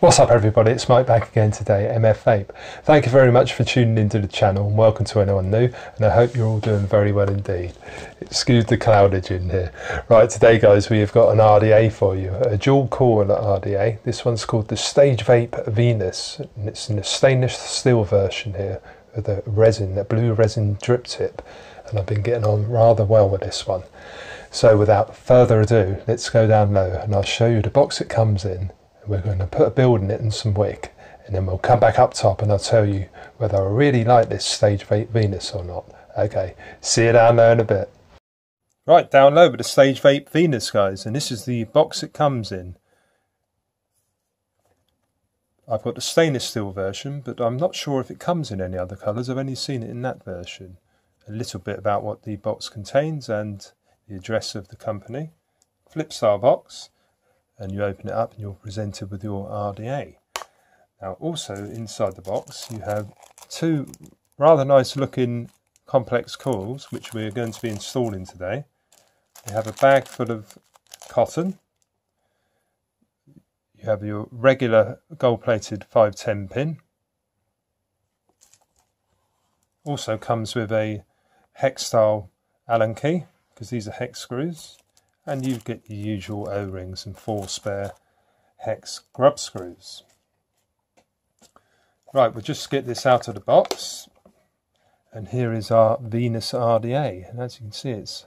What's up everybody, it's Mike back again today at MF Vape. Thank you very much for tuning into the channel and welcome to anyone new, and I hope you're all doing very well indeed. Excuse the cloudage in here. Right, today guys we have got an RDA for you, a dual coil RDA. This one's called the Stagevape Venus and it's in a stainless steel version here with a resin, a blue resin drip tip, and I've been getting on rather well with this one. So without further ado, let's go down low and I'll show you the box it comes in. We're going to put a build in it and some wick, and then we'll come back up top and I'll tell you whether I really like this Stagevape Venus or not. Okay, see you down there in a bit. Right, down low with the Stagevape Venus guys, and this is the box it comes in. I've got the stainless steel version, but I'm not sure if it comes in any other colours. I've only seen it in that version. A little bit about what the box contains and the address of the company. Flip style box. And you open it up and you're presented with your RDA. Now also inside the box you have two rather nice looking complex coils which we're going to be installing today. You have a bag full of cotton. You have your regular gold plated 510 pin. Also comes with a hex style Allen key because these are hex screws. And you get the usual O-rings and 4 spare hex grub screws. Right, we'll just get this out of the box. And here is our Venus RDA. And as you can see, it's,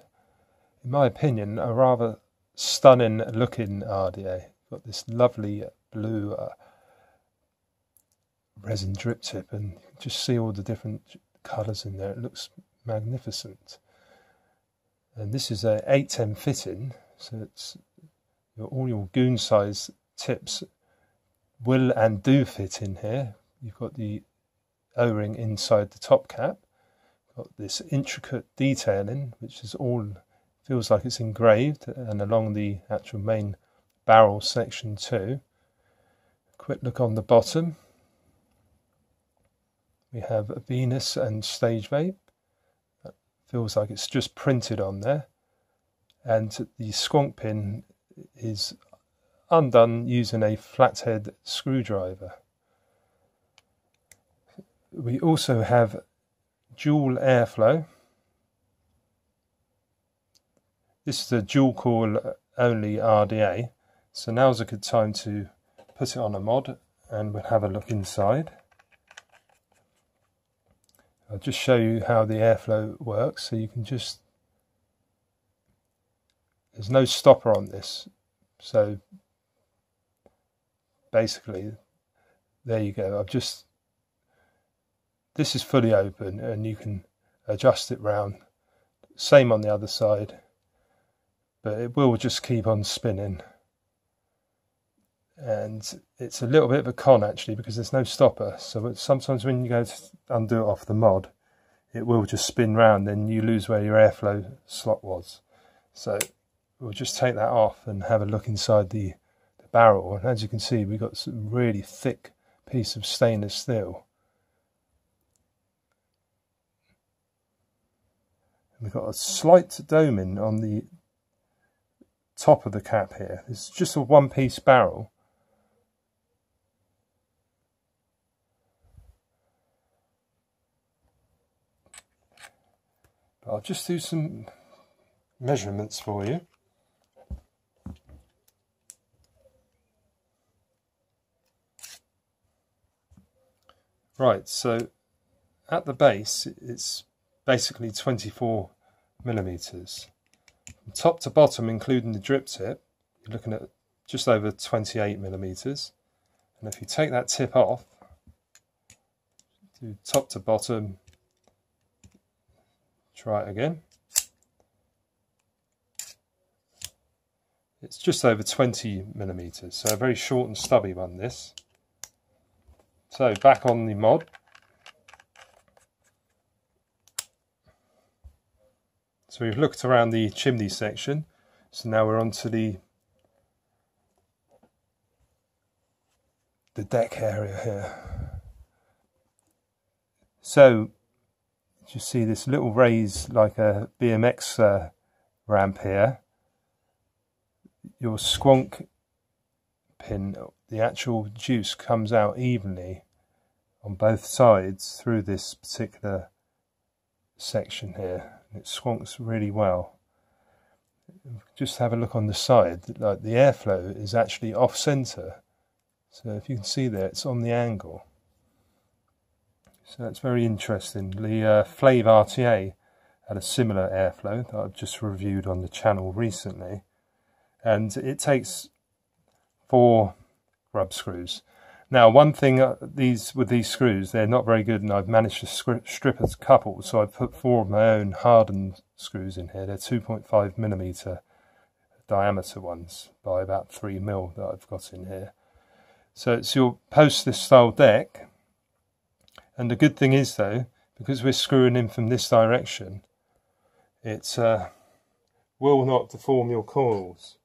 in my opinion, a rather stunning looking RDA. Got this lovely blue resin drip tip, and you can just see all the different colours in there. It looks magnificent. And this is a 810 fitting, so it's all your goon size tips will and do fit in here. You've got the O-ring inside the top cap, got this intricate detailing which is all, feels like it's engraved, and along the actual main barrel section too. A quick look on the bottom. We have a Venus and Stagevape. Feels like it's just printed on there, and the squonk pin is undone using a flathead screwdriver. We also have dual airflow. This is a dual coil only RDA, so now's a good time to put it on a mod and we'll have a look inside. I'll just show you how the airflow works, so you can just, there's no stopper on this, so basically there you go. This is fully open and you can adjust it round, same on the other side, but it will just keep on spinning. And it's a little bit of a con actually because there's no stopper, so sometimes when you go to undo it off the mod it will just spin round, then you lose where your airflow slot was. So we'll just take that off and have a look inside the barrel, and as you can see we've got some really thick piece of stainless steel. We've got a slight doming on the top of the cap here. It's just a one-piece barrel. I'll just do some measurements for you. Right, so at the base it's basically 24 millimeters. From top to bottom, including the drip tip, you're looking at just over 28 millimeters. And if you take that tip off, do top to bottom, try it again. It's just over 20 millimeters, so a very short and stubby one this. So back on the mod. So we've looked around the chimney section, so now we're on to the deck area here. So you see this little raise like a BMX ramp here. Your squonk pin, the actual juice comes out evenly on both sides through this particular section here. It swonks really well. Just have a look on the side, like the airflow is actually off center. So if you can see there, it's on the angle. So that's very interesting. The Flav RTA had a similar airflow that I've just reviewed on the channel recently. And it takes 4 grub screws. Now, one thing with these screws, they're not very good, and I've managed to strip a couple, so I've put 4 of my own hardened screws in here. They're 2.5mm diameter ones by about 3mm that I've got in here. So it's your postless style deck, and the good thing is though, because we're screwing in from this direction, it will not deform your coils.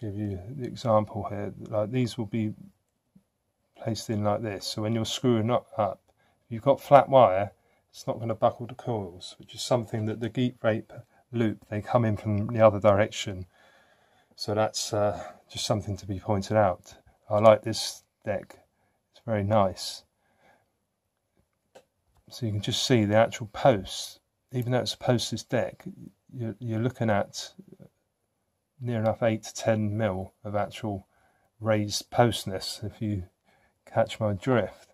Give you the example here, like these will be placed in like this, so when you're screwing up, if you've got flat wire, it's not going to buckle the coils, which is something that the Geek Vape loop, they come in from the other direction, so that's just something to be pointed out. I like this deck, it's very nice. So you can just see the actual post, even though it's a postless deck, you're looking at near enough 8 to 10mm of actual raised postness, if you catch my drift.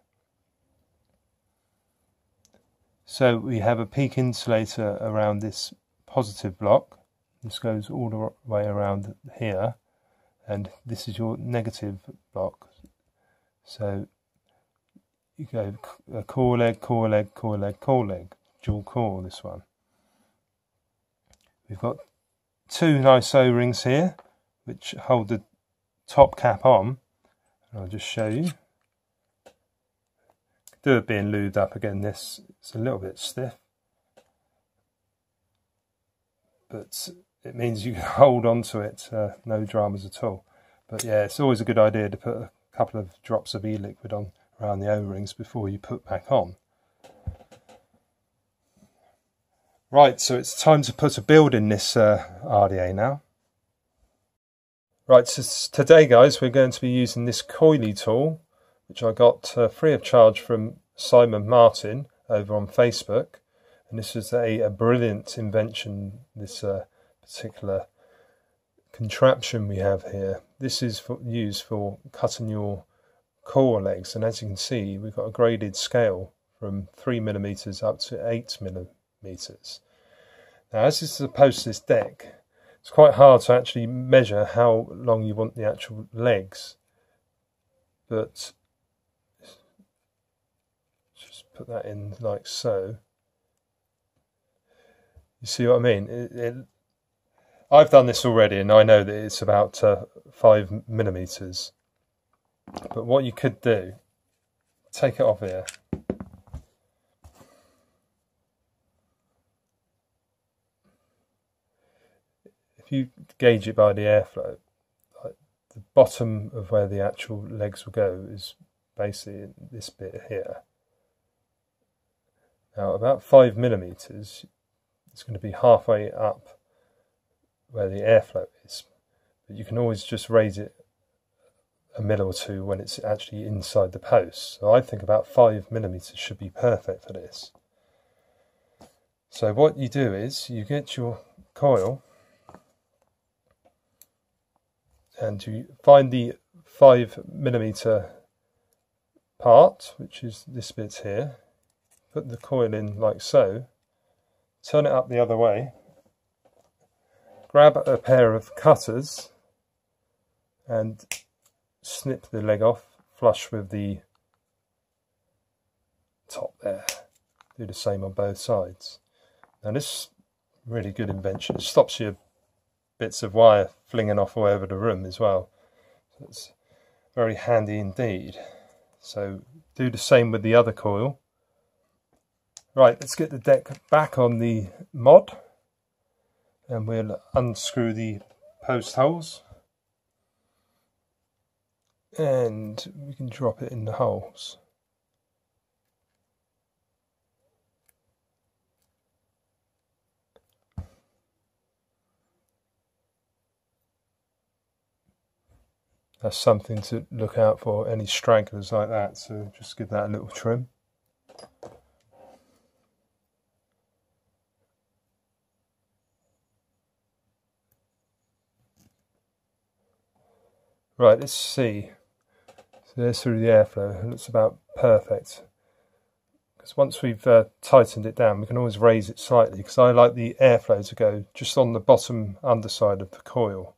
So we have a peak insulator around this positive block. This goes all the way around here, and this is your negative block. So you go a core leg, core leg, core leg, core leg, dual core, this one. We've got 2 nice O-rings here which hold the top cap on, and I'll just show you. Do it being lubed up again, this it's a little bit stiff, but it means you can hold on to it, no dramas at all. But yeah, it's always a good idea to put a couple of drops of e-liquid on around the O-rings before you put back on. Right, so it's time to put a build in this RDA now. Right, so today guys, we're going to be using this coily tool, which I got free of charge from Simon Martin over on Facebook. And this is a brilliant invention, this particular contraption we have here. This is used for cutting your core legs, and as you can see, we've got a graded scale from 3mm up to 8mm. Now, as this is a postless deck, it's quite hard to actually measure how long you want the actual legs, but just put that in like so. You see what I mean? I've done this already, and I know that it's about 5mm. But what you could do, take it off here. If you gauge it by the airflow, like the bottom of where the actual legs will go is basically this bit here. Now, about 5mm, it's going to be halfway up where the airflow is, but you can always just raise it a mil or two when it's actually inside the post. So I think about 5mm should be perfect for this. So what you do is you get your coil and you find the 5mm part, which is this bit here, put the coil in like so, turn it up the other way, grab a pair of cutters and snip the leg off flush with the top there. Do the same on both sides. Now this is really good invention. It stops your bits of wire flinging off all over the room as well. So it's very handy indeed. So do the same with the other coil. Right, let's get the deck back on the mod, and we'll unscrew the post holes, and we can drop it in the holes. that's something to look out for, any stragglers like that. So just give that a little trim. Right, let's see. So there's through the airflow, and it's about perfect. Because once we've tightened it down, we can always raise it slightly, because I like the airflow to go just on the bottom underside of the coil.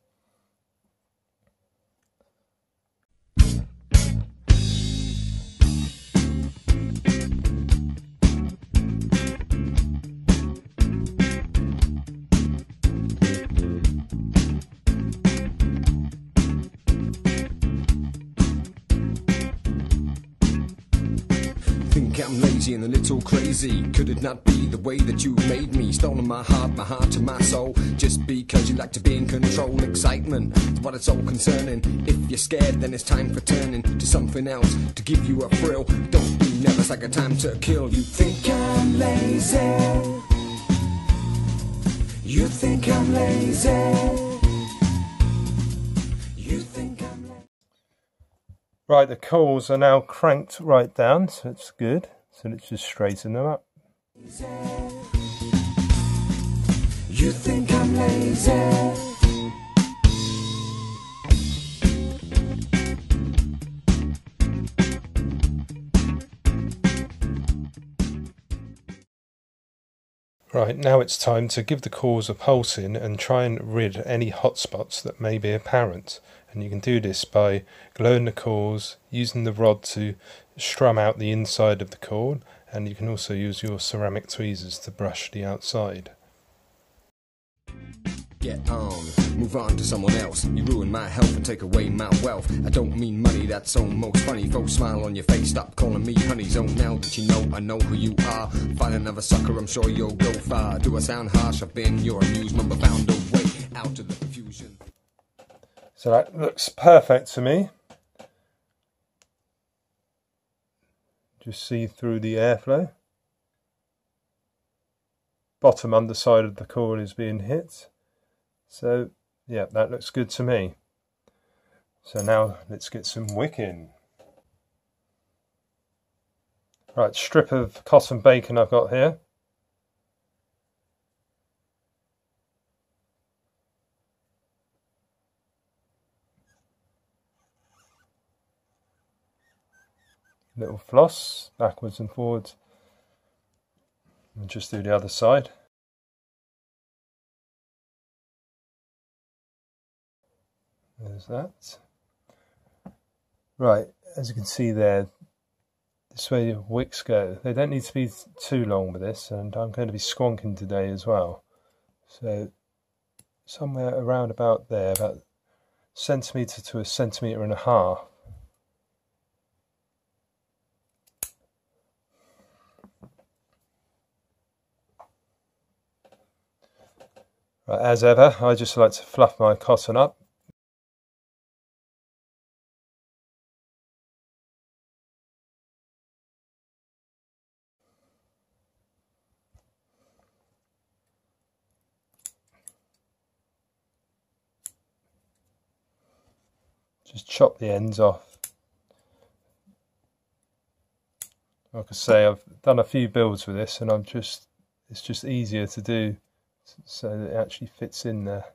I'm lazy and a little crazy. Could it not be the way that you made me? Stolen my heart to my soul. Just because you like to be in control. Excitement is what it's all concerning. If you're scared, then it's time for turning to something else to give you a thrill. Don't be nervous, I got time to kill. You think I'm lazy? You think I'm lazy? Right, the coils are now cranked right down, so it's good. So let's just straighten them up. You think I'm lazy? Right, now it's time to give the coils a pulse in and try and rid any hot spots that may be apparent. And you can do this by glowing the coils, using the rod to strum out the inside of the coil, and you can also use your ceramic tweezers to brush the outside. Get on, move on to someone else. You ruin my health and take away my wealth. I don't mean money, that's almost funny. Folks, smile on your face, stop calling me honey. So now that you know I know who you are, find another sucker, I'm sure you'll go far. Do I sound harsh? I've been your amusement, but found a way out of the confusion. So that looks perfect to me. Just see through the airflow. Bottom underside of the coil is being hit. So yeah, that looks good to me. So now let's get some wick in. Right, strip of cotton bacon I've got here. Little floss, backwards and forwards. And just do the other side. There's that. Right, as you can see there, this way the wicks go. They don't need to be too long with this, and I'm going to be squonking today as well. So somewhere around about there, about 1 centimetre to 1.5 centimetres. Right, as ever, I just like to fluff my cotton up. Just chop the ends off. Like I say, I've done a few builds with this, and it's just easier to do so that it actually fits in there.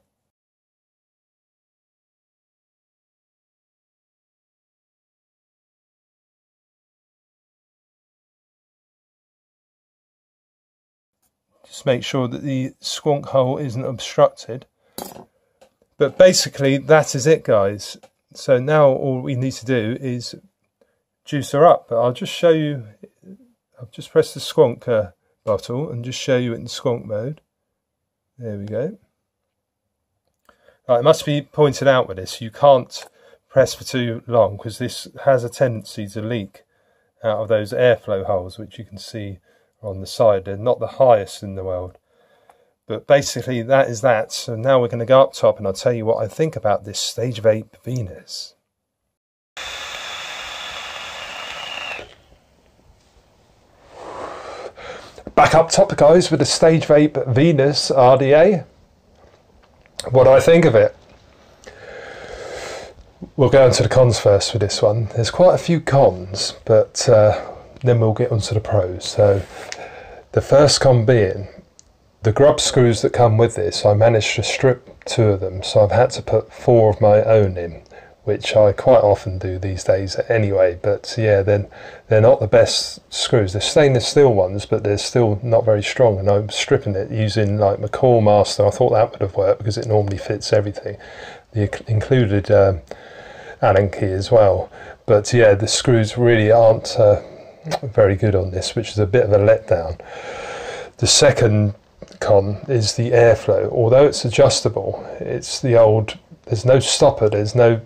Just make sure that the squonk hole isn't obstructed. But basically that is it, guys. So now all we need to do is juice her up. But I'll just show you, I'll just press the squonk bottle and just show you it in squonk mode. There we go. Right, it must be pointed out with this, you can't press for too long because this has a tendency to leak out of those airflow holes, which you can see on the side. They're not the highest in the world. But basically that is that. So now we're going to go up top and I'll tell you what I think about this Stagevape Venus. Back up top, guys, with the Stagevape Venus RDA. What do I think of it? We'll go into the cons first for this one. There's quite a few cons, but then we'll get onto the pros. So the first con being the grub screws that come with this. I managed to strip 2 of them, so I've had to put 4 of my own in, which I quite often do these days anyway. But yeah, then they're not the best screws. They're stainless steel ones, but they're still not very strong, and I'm stripping it using like my Core Master. I thought that would have worked because it normally fits everything. The included Allen key as well, but yeah, the screws really aren't very good on this, which is a bit of a letdown. The second con is the airflow. Although it's adjustable, it's the old, there's no stopper, there's no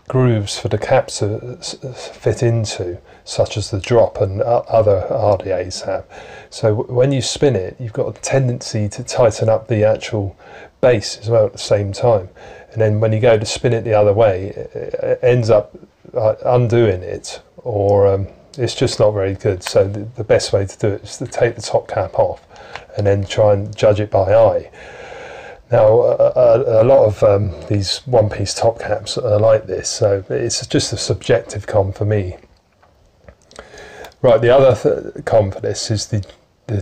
grooves for the cap to fit into, such as the drop and other RDAs have. So when you spin it, you've got a tendency to tighten up the actual base as well at the same time, and then when you go to spin it the other way, it ends up undoing it, or it's just not very good. So the best way to do it is to take the top cap off and then try and judge it by eye. Now a lot of these one-piece top caps are like this, so it's just a subjective con for me. Right, the other con for this is the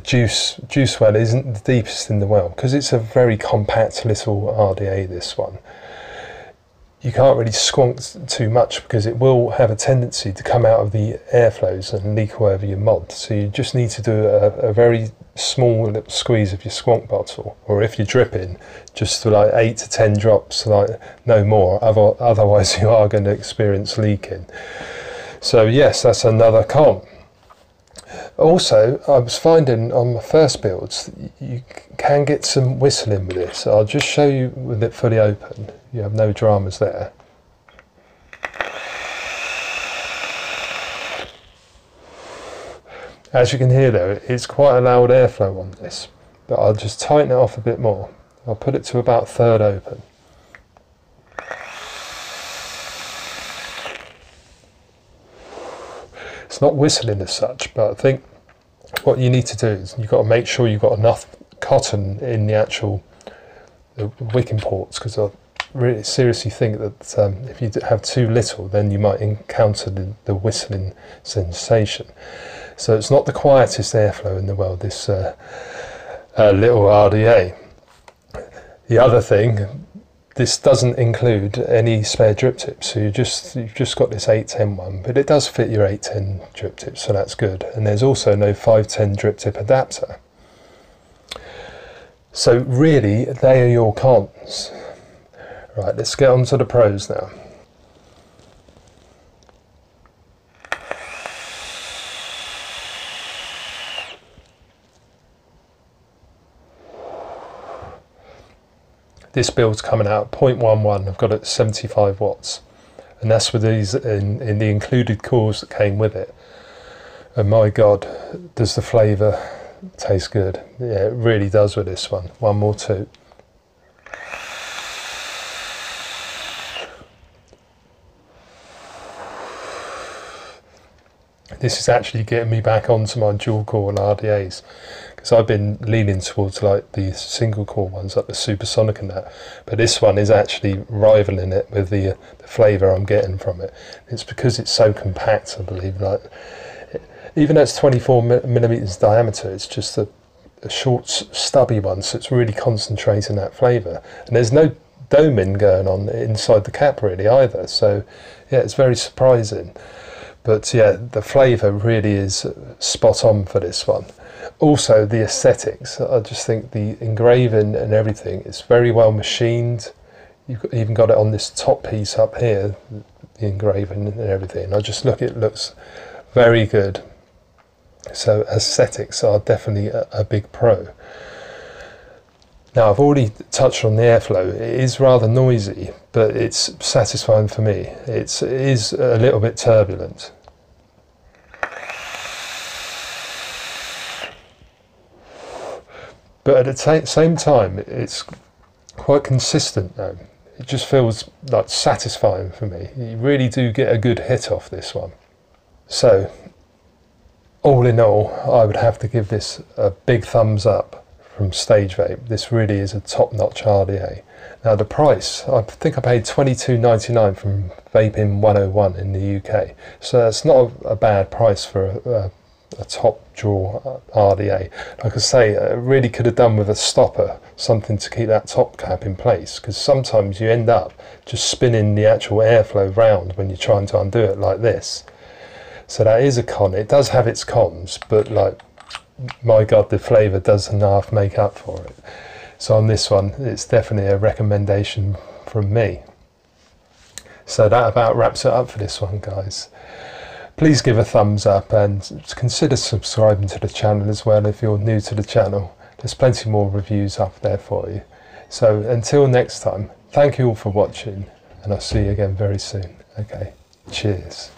juice well isn't the deepest in the well, because it's a very compact little RDA, this one. You can't really squonk too much because it will have a tendency to come out of the airflows and leak all over your mod. So you just need to do a very small little squeeze of your squonk bottle, or if you're dripping, just to like 8 to 10 drops, like no more. Otherwise you are going to experience leaking. So yes, that's another con. Also, I was finding on my first builds, you can get some whistling with this. I'll just show you with it fully open. You have no dramas there. As you can hear though, it's quite a loud airflow on this, but I'll just tighten it off a bit more. I'll put it to about 1/3 open. It's not whistling as such, but I think what you need to do is you've got to make sure you've got enough cotton in the actual wicking ports, because I really seriously think that if you have too little, then you might encounter the whistling sensation. So it's not the quietest airflow in the world, this little RDA. The other thing, this doesn't include any spare drip tips, so you've just got this 810 one, but it does fit your 810 drip tip, so that's good. And there's also no 510 drip tip adapter. So really, they are your cons. Right, let's get on to the pros now. This build's coming out 0.11, I've got it at 75 watts. And that's with these in the included cores that came with it. And my God, does the flavour taste good. Yeah, it really does with this one. One more toot. This is actually getting me back onto my dual core RDAs, because I've been leaning towards like the single core ones, like the Supersonic and that, but this one is actually rivaling it with the flavour I'm getting from it. It's because it's so compact, I believe. Like, even though it's 24 millimeters diameter, it's just a short, stubby one, so it's really concentrating that flavour. And there's no doming going on inside the cap really either, so yeah, it's very surprising. But yeah, the flavour really is spot on for this one. Also the aesthetics, I just think the engraving and everything is very well machined. You've even got it on this top piece up here, the engraving and everything. I just look, it looks very good. So aesthetics are definitely a big pro. Now I've already touched on the airflow. It is rather noisy, but it's satisfying for me. It is a little bit turbulent. But at the same time, it's quite consistent now. It just feels like satisfying for me. You really do get a good hit off this one. So, all in all, I would have to give this a big thumbs up from Stagevape. This really is a top-notch RDA. Now the price, I think I paid $22.99 from Vaping 101 in the UK, so that's not a bad price for a top drawer RDA. Like I say, I really could have done with a stopper, something to keep that top cap in place, because sometimes you end up just spinning the actual airflow round when you're trying to undo it like this. So that is a con. It does have its cons, but like, my God, the flavour doesn't half make up for it. So on this one, it's definitely a recommendation from me. So that about wraps it up for this one, guys. Please give a thumbs up and consider subscribing to the channel as well if you're new to the channel. There's plenty more reviews up there for you. So until next time, thank you all for watching, and I'll see you again very soon. Okay, cheers.